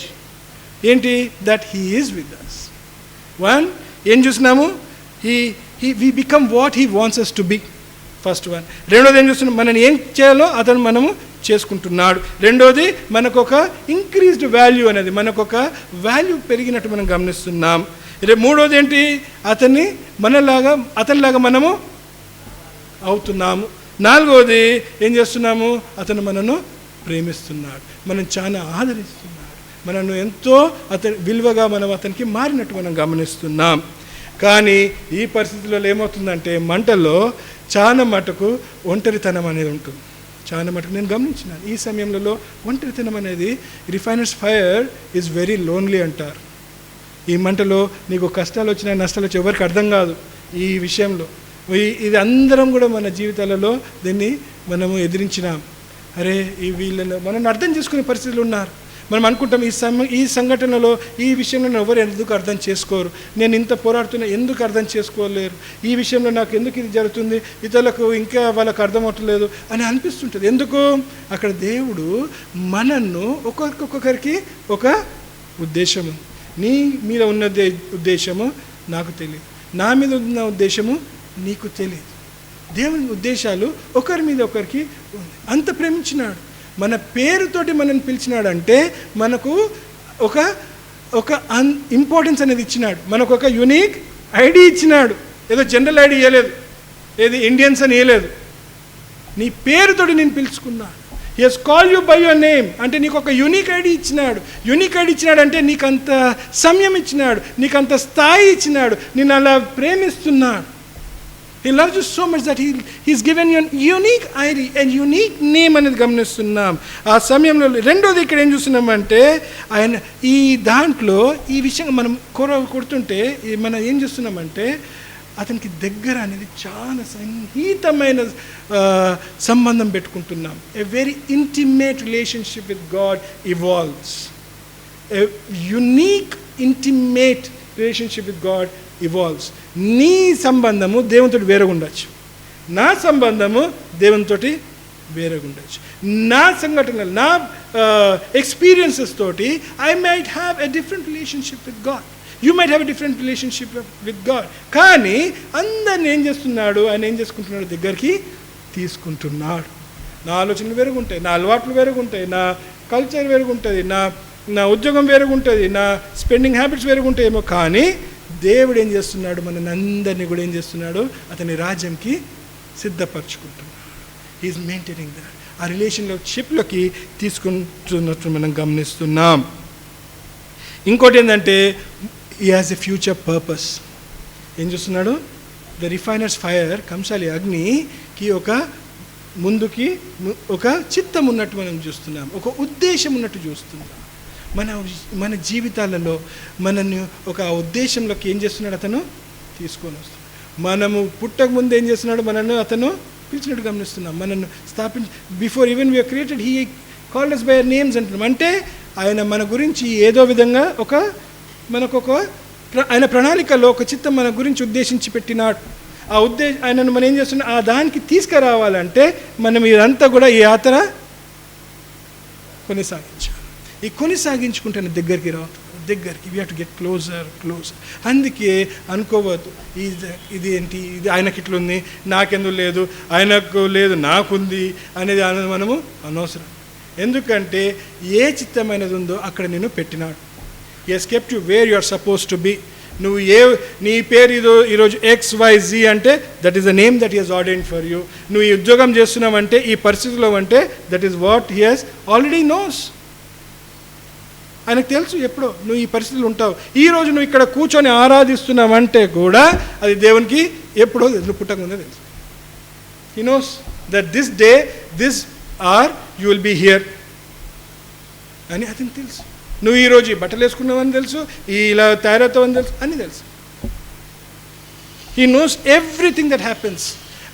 ఏంటి? That he is with us. ఏం చూసినాము? We become what he wants us to be. First one. రెండోది ఏం చూస్తున్నాం? మనని ఏం చేయాలో అతను మనము చేసుకుంటున్నాడు. రెండోది మనకు ఒక ఇంక్రీజ్డ్ వాల్యూ అనేది, మనకు ఒక వాల్యూ పెరిగినట్టు మనం గమనిస్తున్నాం. మూడోది ఏంటి? అతనిలాగా మనము అవుతున్నాము. నాలుగోది ఏం చేస్తున్నాము? అతను మనను ప్రేమిస్తున్నాడు, మనం చాలా ఆదరిస్తున్నాడు, మనను ఎంతో విలువగా మనం అతనికి మారినట్టు మనం గమనిస్తున్నాం. కానీ ఈ పరిస్థితుల్లో ఏమవుతుందంటే మంటల్లో చాలా మటుకు ఒంటరితనం అనేది ఉంటుంది. చాలా మటుకు నేను గమనించినాను ఈ సమయంలో ఒంటరితనం అనేది. Refiners fire is very lonely అంటారు. ఈ మంటలో నీకు కష్టాలు వచ్చినా నష్టాలు వచ్చి ఎవరికి అర్థం కాదు ఈ విషయంలో. ఇది అందరం కూడా మన జీవితాలలో దీన్ని మనము ఎదిరించినాం. అరే వీళ్ళను మనం అర్థం చేసుకునే పరిస్థితులు ఉన్నారు. మనం అనుకుంటాం ఈ సంఘటనలో ఈ విషయంలో ఎవరు ఎందుకు అర్థం చేసుకోరు, నేను ఇంత పోరాడుతున్నా ఎందుకు అర్థం చేసుకోలేరు, ఈ విషయంలో నాకు ఎందుకు ఇది జరుగుతుంది, ఇతరులకు ఇంకా వాళ్ళకు అర్థమవుతలేదు అని అనిపిస్తుంటుంది. ఎందుకు? అక్కడ దేవుడు మనను ఒక్కొక్కరికి ఒక ఉద్దేశము, నీ మీద ఉన్న ఉద్దేశము నాకు తెలియదు, నా మీద ఉన్న ఉద్దేశము నీకు తెలియదు. దేవుని ఉద్దేశాలు ఒకరి మీద ఒకరికి ఉంది. అంత ప్రేమించినాడు, మన పేరుతోటి మనల్ని పిలిచినాడంటే మనకు ఒక ఇంపార్టెన్స్ అనేది ఇచ్చినాడు, మనకు ఒక యునిక్ ఐడి ఇచ్చినాడు. ఏదో జనరల్ ఐడి ఇవ్వలేదు, ఏది ఇండియన్స్ అని ఇవ్వలేదు, నీ పేరుతోటి నేను పిలుచుకున్నాను. He has call you by your name అంటే నీకు ఒక యునిక్ ఐడి ఇచ్చినాడు. యునిక్ ఐడి ఇచ్చినాడు అంటే నీకు అంత సమయం ఇచ్చినాడు, నీకు అంత స్థాయి ఇచ్చినాడు, నేను అలా ప్రేమిస్తున్నాడు. He loves you so much that he's given you a unique ID, a unique name అనేది గమనిస్తున్నాం. ఆ సమయంలో రెండోది ఇక్కడ ఏం చూస్తున్నామంటే ఆయన ఈ దాంట్లో ఈ విషయంగా మనం కొడుతుంటే మనం ఏం చూస్తున్నామంటే అతనికి దగ్గర అనేది చాలా సన్నిహితమైన సంబంధం పెట్టుకుంటున్నాం. A very intimate relationship with God evolves. A unique intimate relationship with God evolves. నీ సంబంధము దేవునితో వేరేగా ఉండొచ్చు, నా సంబంధము దేవునితోటి వేరేగా ఉండొచ్చు. నా సంఘటనలు, నా ఎక్స్పీరియన్సెస్ తోటి I might have a different relationship with God. You might have a different relationship with God. కానీ అందరిని ఏం చేస్తున్నాడు, ఆయన ఏం చేసుకుంటున్నాడు, దగ్గరికి తీసుకుంటున్నాడు. నా ఆలోచనలు వేరుగుంటాయి, నా అలవాట్లు వేరుగుంటాయి, నా కల్చర్ వేరుగుంటుంది, నా ఉద్యోగం వేరుగుంటుంది, నా స్పెండింగ్ హ్యాబిట్స్ వేరుగుంటాయేమో, కానీ దేవుడు ఏం చేస్తున్నాడు, మన అందరినీ కూడా ఏం చేస్తున్నాడు, అతని రాజ్యంకి సిద్ధపరచుకుంటున్నాడు. He is maintaining that. ఆ రిలేషన్షిప్లోకి తీసుకుంటున్నట్టు మనం గమనిస్తున్నాం. ఇంకోటి ఏంటంటే, ఈ హ్యాస్ ఎ ఫ్యూచర్ పర్పస్. ఏం చూస్తున్నాడు, ద రిఫైనర్స్ ఫైర్, కంసాలి అగ్నికి ఒక ముందుకి ఒక చిత్తం ఉన్నట్టు మనం చూస్తున్నాం, ఒక ఉద్దేశం ఉన్నట్టు చూస్తున్నాం. మన జీవితాలలో మనల్ని ఒక ఉద్దేశంలోకి ఏం చేస్తున్నాడు, అతను తీసుకొని వస్తున్నాడు. మనము పుట్టక ముందు ఏం చేస్తున్నాడు, మనల్ని అతను పిలిచినట్టు గమనిస్తున్నాం. మనల్ని స్థాపించి before even we are created he called us by our names అంటున్నాం. అంటే ఆయన మన గురించి ఏదో విధంగా ఆయన ప్రణాళికలో ఒక చిత్తం మన గురించి ఉద్దేశించి పెట్టినాడు. ఆ ఆయనను మనం ఏం చేస్తున్నాం, ఆ దానికి తీసుకురావాలంటే మనం ఇదంతా కూడా ఈ యాత్ర కొనసాగించాలి. ఈ కొనసాగించుకుంటే దగ్గరికి దగ్గరికి we have to get closure. అందుకే అనుకోవద్దు, ఇది ఏంటి, ఇది ఆయనకి ఇట్లుంది, నాకెందుకు లేదు, ఆయనకు లేదు నాకుంది అనేది మనము అనవసరం. ఎందుకంటే ఏ చిత్తమైనది ఉందో అక్కడ నేను పెట్టినాడు. He has kept you where you are suppose to be. నువ్వు నీ పేరు ఈరోజు XYZ అంటే that is the name that he has ordained for you. నువ్వు ఈ ఉద్యోగం చేస్తున్నావంటే, ఈ పరిస్థితిలో అంటే that is what he has already knows. ఆయనకు తెలుసు ఎప్పుడో నువ్వు ఈ పరిస్థితులు ఉంటావు. ఈరోజు నువ్వు ఇక్కడ కూర్చొని ఆరాధిస్తున్నావంటే కూడా అది దేవునికి ఎప్పుడో నువ్వు పుట్టకముందే తెలుసు. He knows that this day, this hour you will be here అని అతనికి తెలుసు. నువ్వు ఈరోజు ఈ బట్టలు వేసుకున్నావని తెలుసు, ఇలా తయారవుతావని తెలుసు, అని తెలుసు. He knows everything that happens.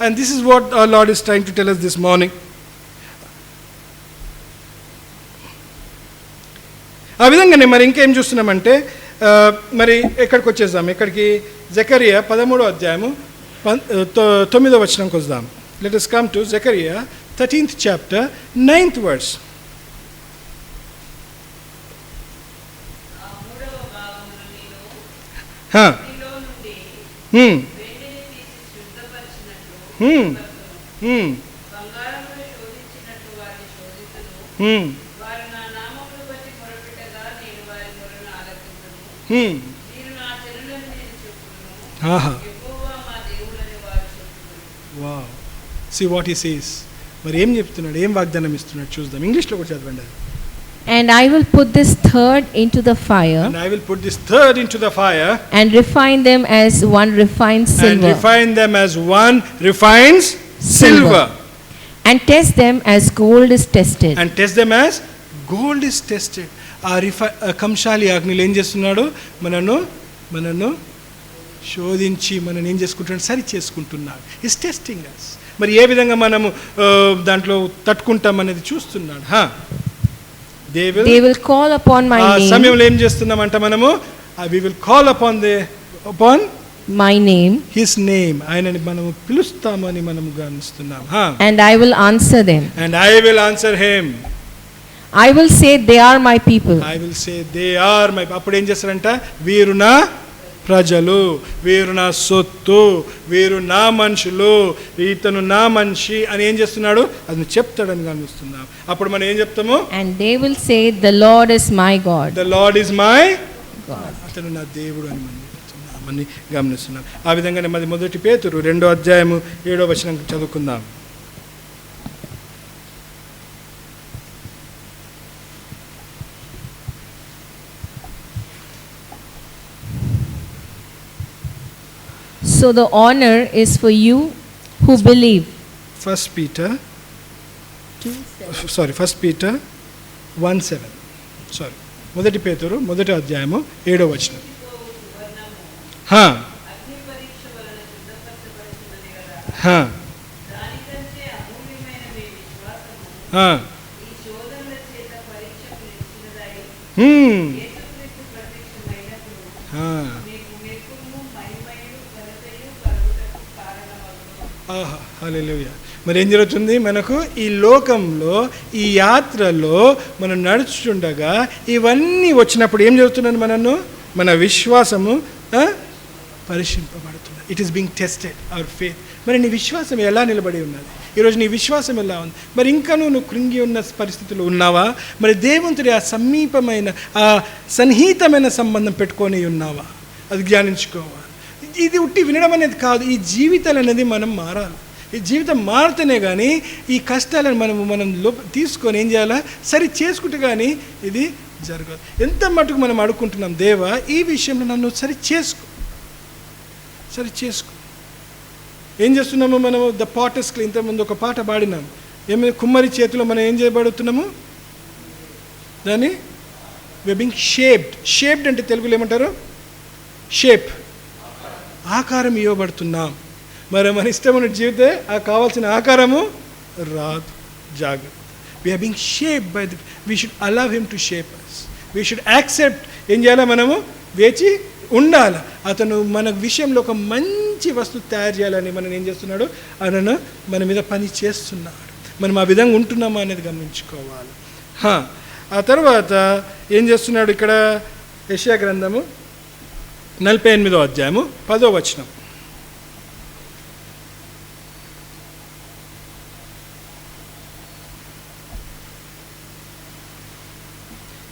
And this is what our Lord is trying to tell us this morning. ఆ విధంగానే మరి ఇంకేం చూస్తున్నామంటే, మరి ఎక్కడికి వచ్చేద్దాం, ఎక్కడికి, జకరియా 13వ అధ్యాయము 9వ వచనంకి వద్దాం. Let us come to Zechariah 13th chapter 9th verse. Wow. See what he says. మరి ఏం చెప్తున్నాడు, ఏం వాగ్దానం ఇస్తున్నాడు చూద్దాం. ఇంగ్లీష్లో కూడా చదవండి. And I will put this third into the fire. And I will put this third into the fire. And refine them as one refines silver. And refine them as one refines silver. And test them as gold is tested. And test them as gold is tested. కంశాలి అగ్నిలో ఏం చేస్తున్నాడు, మనను శోధించి మనం ఏం చేసుకుంటున్నాడు, సరి చేసుకుంటున్నాడు. ఈస్ టెస్టింగ్ అస్. మరి ఏ విధంగా మనము దాంట్లో తట్టుకుంటాం అనేది చూస్తున్నాడు. They will call upon my name. సమయంలో ఏం చేస్తున్నామంట మనము, we will call upon my name. His name. ఆయనని మనము పిలుస్తామని మనము గమనిస్తున్నాం. And I will answer them. And I will answer him. I will say they are my people. I will say they are my. అప్పుడు ఏం చేస్తారంట, వీరు నా ప్రజలు, వీరు నా సొత్తు, వీరు నా మనుషులు, ఇతను నా మనిషి అని ఏం చేస్తున్నాడు, అది చెప్తాడని గమనిస్తున్నాం. అప్పుడు మనం ఏం చెప్తాము, and they will say the Lord is my God. The Lord is my God. అతను నా దేవుడు అని మనం గమనిస్తున్నాం. ఆ విధంగానే మరి 1 పేతురు 2వ అధ్యాయము 7వ వచనం చదువుకుందాం. So the honor is for you who believe. 1 Peter 1:7. Sorry. 1 పేతురు 1వ అధ్యాయము 7వ వచనం. హా. దానికంటే అమూల్యమైన మీ విశ్వాసము హా. ఈ శోధనల చేత పరీక్షకు నిలిచినదై హ్మ్. యేసుక్రీస్తు ప్రత్యక్షమైనప్పుడు హా. మీకు మెప్పును మహిమయు ఘనతయు కలుగుటకు కారణమగును. ఆహా, హల్లెలూయా. మరి ఏం జరుగుతుంది మనకు ఈ లోకంలో, ఈ యాత్రలో మనం నడుచుండగా ఇవన్నీ వచ్చినప్పుడు ఏం జరుగుతున్నది? మన విశ్వాసము పరీక్షింపబడుతుంది. It is being tested our faith. మరి నీ విశ్వాసం ఎలా నిలబడి ఉన్నది? ఈరోజు నీ విశ్వాసం ఎలా ఉంది? మరి ఇంకా నువ్వు కృంగి ఉన్న పరిస్థితుల్లో ఉన్నావా? మరి దేవునితో ఆ సమీపమైన, ఆ సన్నిహితమైన సంబంధం పెట్టుకొని ఉన్నావా? అది ధ్యానించుకోవాలి. ఇది ఉట్టి వినడం అనేది కాదు, ఈ జీవితాలు అనేది మనం మారాలి. ఈ జీవితం మారితేనే కానీ ఈ కష్టాలను మనం తీసుకొని ఏం చేయాలా? సరి చేసుకుంటే కానీ ఇది జరగదు. ఎంత మటుకు మనం అడుక్కుంటున్నాం, దేవా ఈ విషయంలో నన్ను సరి చేసుకో. ఏం చేస్తున్నాము మనము? ద పాటర్స్ క్లే, ఇంతకుముందు ఒక పాట పాడినాం. ఏమి? కుమ్మరి చేతిలో మనం ఏం చేయబడుతున్నాము? దాన్ని వి బీయింగ్ షేప్డ్. షేప్డ్ అంటే తెలుగులో ఏమంటారు? షేప్, ఆకారం ఇవ్వబడుతున్నాం. మరి మన ఇష్టమైన జీవితే ఆ కావాల్సిన ఆకారము రాదు. జాగ్రత్త. We are being shape by the, we should allow him to shape us. We should accept. ఏం చేయాలి? మనము వేచి ఉండాలి. అతను మన విషయంలో ఒక మంచి వస్తువు తయారు చేయాలని మనం ఏం చేస్తున్నాడు? అతను మన మీద పని చేస్తున్నాడు. మనం ఆ విధంగా ఉంటున్నామా అనేది గమనించుకోవాలి. ఆ తర్వాత ఏం చేస్తున్నాడు ఇక్కడ? యెషయా గ్రంథము 48వ అధ్యాయము 10వ వచనం.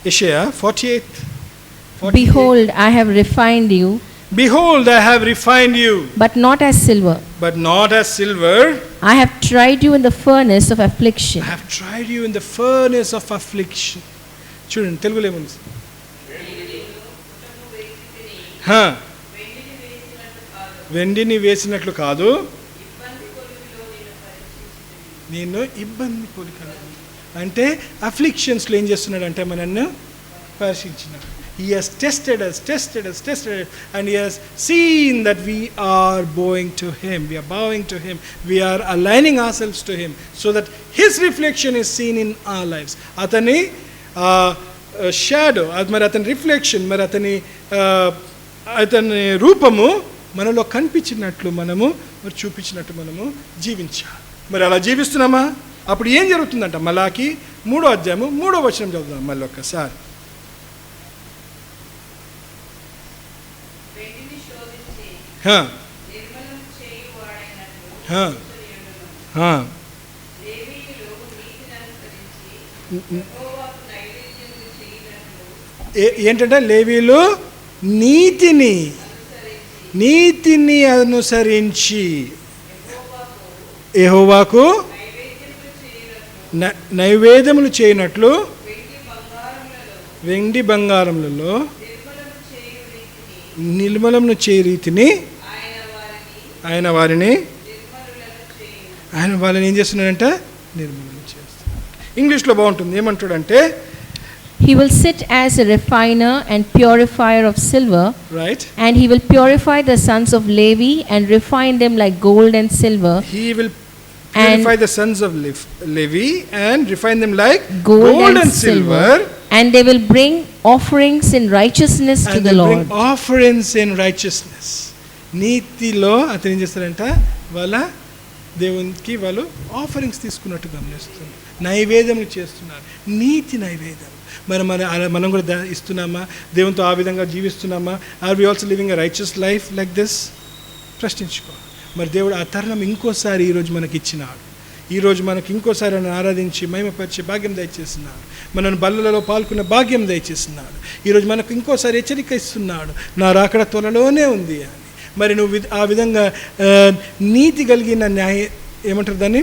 Isaiah 48. Behold, I have refined you, Behold, I have refined you, but not as silver. but not as silver. I have tried you in the furnace of affliction. I have tried you in the furnace of affliction. చూడండి తెలుగులో ఏముంది? వెండిని వేసినట్లు కాదు, నేను ఇబ్బంది పొలికను. అంటే అఫ్లిక్షన్స్లో ఏం చేస్తున్నాడు అంటే మనల్ని పరీక్షించినాడు. He has tested us, and he has seen that we are bowing to him. We are bowing to him. We are aligning ourselves to him so that his reflection is seen in our lives. అతని shadow, మరి అతని reflection, మరి అతని రూపము మనలో కనిపించినట్లు మనము మరి చూపించినట్టు మనము జీవించాలి. మరి అలా జీవిస్తున్నామా? అప్పుడు ఏం జరుగుతుందంట? మలాకి 3వ అధ్యాయము 3వ వచనం చదువుదాం మళ్ళీ ఒక్కసారి. ఏంటంటే లేవీలు నీతిని అనుసరించి యెహోవాకు నైవేద్యములు చేయనట్లు వెండి బంగారములలో నిర్మలమును చేయ రీతిని ఆయన వారిని ఏం చేస్తున్నాడంట? నిర్మూలన చేస్తున్నాడు. ఇంగ్లీష్లో బాగుంటుంది. ఏమంటాడంటే, He will sit as a refiner and purifier of silver, right? And he will purify the sons of Levi and refine them like gold and silver. He will purify the sons of Levi and refine them like gold and silver, and they will bring offerings in righteousness to the Lord. Bring offerings in righteousness. నీతిలో అతను ఏం చేస్తారంట? వాళ్ళ దేవునికి వాళ్ళు offerings తీసుకున్నట్టు గమనిస్తున్నారు. నైవేద్యములు చేస్తున్నారు, నీతి నైవేద్యం. మరి మనం కూడా ఇస్తున్నామా? దేవునితో ఆ విధంగా జీవిస్తున్నామా? Are we also living a righteous life like this? ప్రశ్నించుకో. మరి దేవుడు ఆ తరుణం ఇంకోసారి ఈరోజు మనకి ఇచ్చినాడు. ఈరోజు మనకి ఇంకోసారి ఆయన ఆరాధించి మహిమపరిచే భాగ్యం దయచేస్తున్నాడు. మనను బల్లలో పాల్గొనే భాగ్యం దయచేస్తున్నాడు. ఈరోజు మనకు ఇంకోసారి హెచ్చరిక ఇస్తున్నాడు, నా రాకడ త్వరలోనే ఉంది అని. మరి నువ్వు ఆ విధంగా నీతి కలిగిన ఏమంటారు దాన్ని?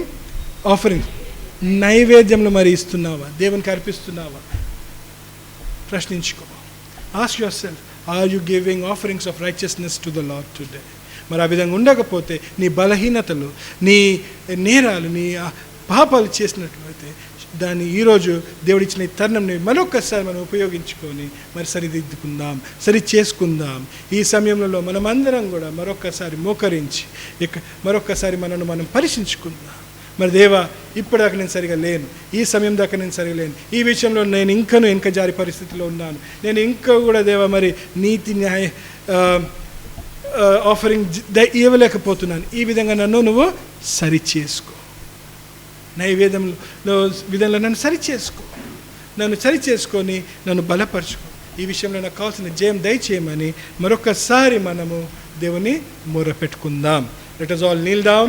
ఆఫరింగ్, నైవేద్యంలో మరి ఇస్తున్నావా? దేవునికి అర్పిస్తున్నావా? ప్రశ్నించుకో. Ask yourself, are you giving offerings of righteousness to the Lord today? మరి ఆ విధంగా ఉండకపోతే నీ బలహీనతలు, నీ నేరాలు, నీ పాపాలు చేసినట్లయితే దాన్ని ఈరోజు దేవుడిచ్చిన ఈ తరుణంని మరొకసారి మనం ఉపయోగించుకొని మరి సరిదిద్దుకుందాం, సరి చేసుకుందాం. ఈ సమయంలో మనమందరం కూడా మరొకసారి మోకరించి మరొకసారి మనను మనం పరీక్షించుకుందాం. మరి దేవా, ఇప్పటిదాకా నేను సరిగా లేను, ఈ సమయం దాకా నేను సరిగా లేను, ఈ విషయంలో నేను ఇంకా జారి పరిస్థితిలో ఉన్నాను, నేను ఇంకా కూడా దేవా మరి నీతి న్యాయ ఆఫరింగ్ ఇవ్వలేకపోతున్నాను. ఈ విధంగా నువ్వు సరి చేసుకో. నైవేద్యంలో విధంలో నన్ను సరి చేసుకొని నన్ను బలపరచుకో. ఈ విషయంలో నాకు కావాల్సిన జయం దయచేయమని మరొకసారి మనము దేవుని మొర పెట్టుకుందాం. Let us all kneel down.